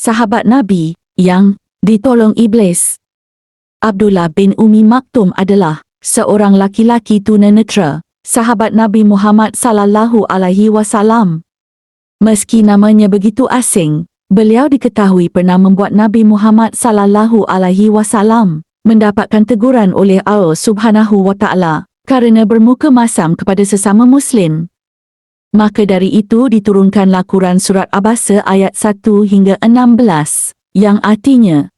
sahabat Nabi, yang ditolong iblis. Abdullah bin Ummi Maktum adalah seorang laki-laki tunanetra, sahabat Nabi Muhammad sallallahu alaihi wasallam. Meski namanya begitu asing, beliau diketahui pernah membuat Nabi Muhammad sallallahu alaihi wasallam mendapatkan teguran oleh Allah Subhanahu wa taala kerana bermuka masam kepada sesama muslim. Maka dari itu diturunkanlah Quran surat Abasa ayat 1 hingga 16 yang artinya,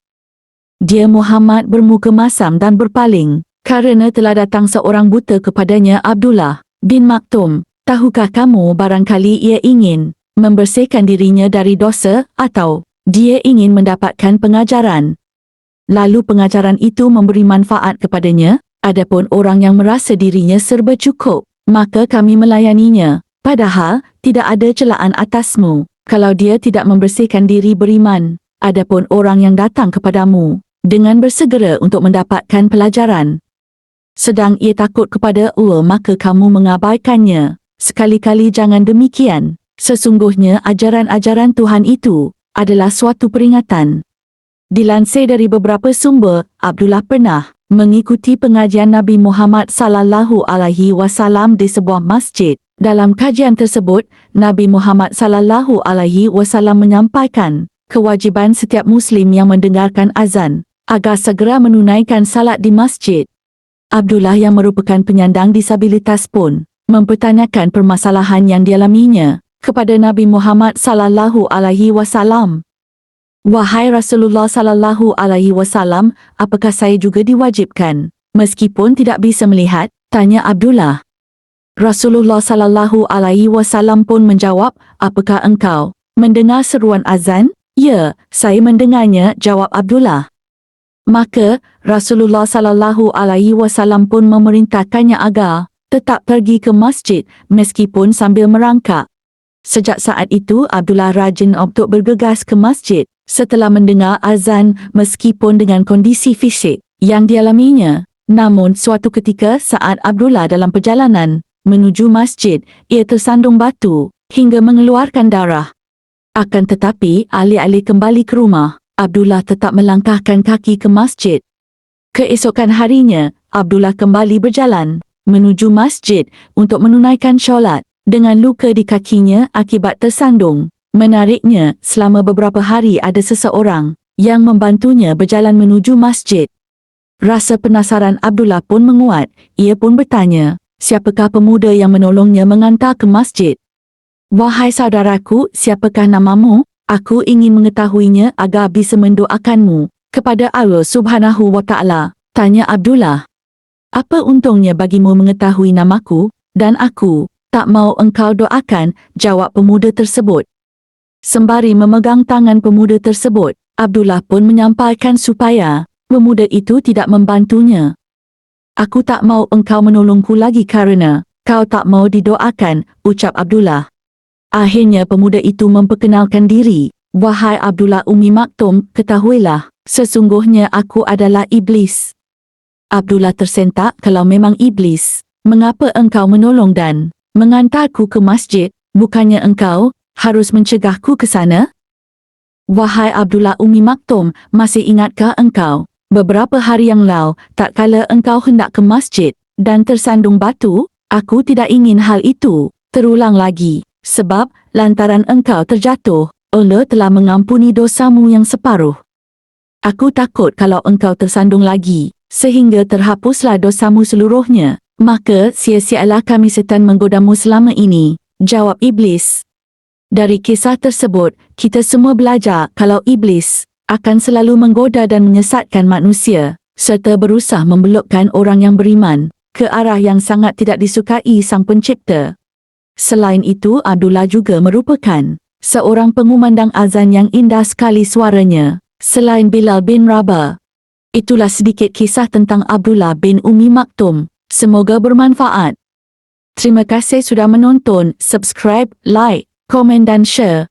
dia Muhammad bermuka masam dan berpaling kerana telah datang seorang buta kepadanya, Abdullah bin Maktum. Tahukah kamu barangkali ia ingin membersihkan dirinya dari dosa atau dia ingin mendapatkan pengajaran? Lalu pengajaran itu memberi manfaat kepadanya. Adapun orang yang merasa dirinya serba cukup, maka kami melayaninya. Padahal tidak ada celaan atasmu kalau dia tidak membersihkan diri beriman. Adapun orang yang datang kepadamu dengan bersegera untuk mendapatkan pelajaran, sedang ia takut kepada Allah, maka kamu mengabaikannya. Sekali-kali jangan demikian. Sesungguhnya ajaran-ajaran Tuhan itu adalah suatu peringatan. Dilansir dari beberapa sumber, Abdullah pernah mengikuti pengajian Nabi Muhammad sallallahu alaihi wasallam di sebuah masjid. Dalam kajian tersebut, Nabi Muhammad sallallahu alaihi wasallam menyampaikan kewajiban setiap muslim yang mendengarkan azan agar segera menunaikan salat di masjid. Abdullah yang merupakan penyandang disabilitas pun mempertanyakan permasalahan yang dialaminya kepada Nabi Muhammad sallallahu alaihi wasallam. Wahai Rasulullah sallallahu alaihi wasallam, apakah saya juga diwajibkan meskipun tidak bisa melihat? Tanya Abdullah. Rasulullah sallallahu alaihi wasallam pun menjawab, apakah engkau mendengar seruan azan? Ya, saya mendengarnya, jawab Abdullah. Maka Rasulullah sallallahu alaihi wasallam pun memerintahkannya agar tetap pergi ke masjid meskipun sambil merangkak. Sejak saat itu Abdullah rajin untuk bergegas ke masjid setelah mendengar azan meskipun dengan kondisi fisik yang dialaminya. Namun suatu ketika saat Abdullah dalam perjalanan menuju masjid, ia tersandung batu hingga mengeluarkan darah. Akan tetapi alih-alih kembali ke rumah, Abdullah tetap melangkahkan kaki ke masjid. Keesokan harinya, Abdullah kembali berjalan menuju masjid untuk menunaikan solat dengan luka di kakinya akibat tersandung. Menariknya, selama beberapa hari ada seseorang yang membantunya berjalan menuju masjid. Rasa penasaran Abdullah pun menguat. Ia pun bertanya, siapakah pemuda yang menolongnya mengantar ke masjid? Wahai saudaraku, siapakah namamu? Aku ingin mengetahuinya agar bisa mendoakanmu kepada Allah Subhanahu wa taala, tanya Abdullah. Apa untungnya bagimu mengetahui namaku, dan aku tak mau engkau doakan, jawab pemuda tersebut. Sembari memegang tangan pemuda tersebut, Abdullah pun menyampaikan supaya pemuda itu tidak membantunya. Aku tak mau engkau menolongku lagi kerana kau tak mau didoakan, ucap Abdullah. Akhirnya pemuda itu memperkenalkan diri. Wahai Abdullah Ummi Maktum, ketahuilah, sesungguhnya aku adalah iblis. Abdullah tersentak, kalau memang iblis, mengapa engkau menolong dan mengantarku ke masjid? Bukannya engkau harus mencegahku ke sana? Wahai Abdullah Ummi Maktum, masih ingatkah engkau beberapa hari yang lalu, tak kala engkau hendak ke masjid dan tersandung batu? Aku tidak ingin hal itu terulang lagi. Sebab, lantaran engkau terjatuh, Allah telah mengampuni dosamu yang separuh. Aku takut kalau engkau tersandung lagi, sehingga terhapuslah dosamu seluruhnya, maka sia-sialah kami setan menggodamu selama ini, jawab iblis. Dari kisah tersebut, kita semua belajar kalau iblis akan selalu menggoda dan menyesatkan manusia, serta berusaha membelokkan orang yang beriman ke arah yang sangat tidak disukai Sang Pencipta. Selain itu, Abdullah juga merupakan seorang pengumandang azan yang indah sekali suaranya, selain Bilal bin Rabah. Itulah sedikit kisah tentang Abdullah bin Ummi Maktum. Semoga bermanfaat. Terima kasih sudah menonton. Subscribe, like, komen dan share.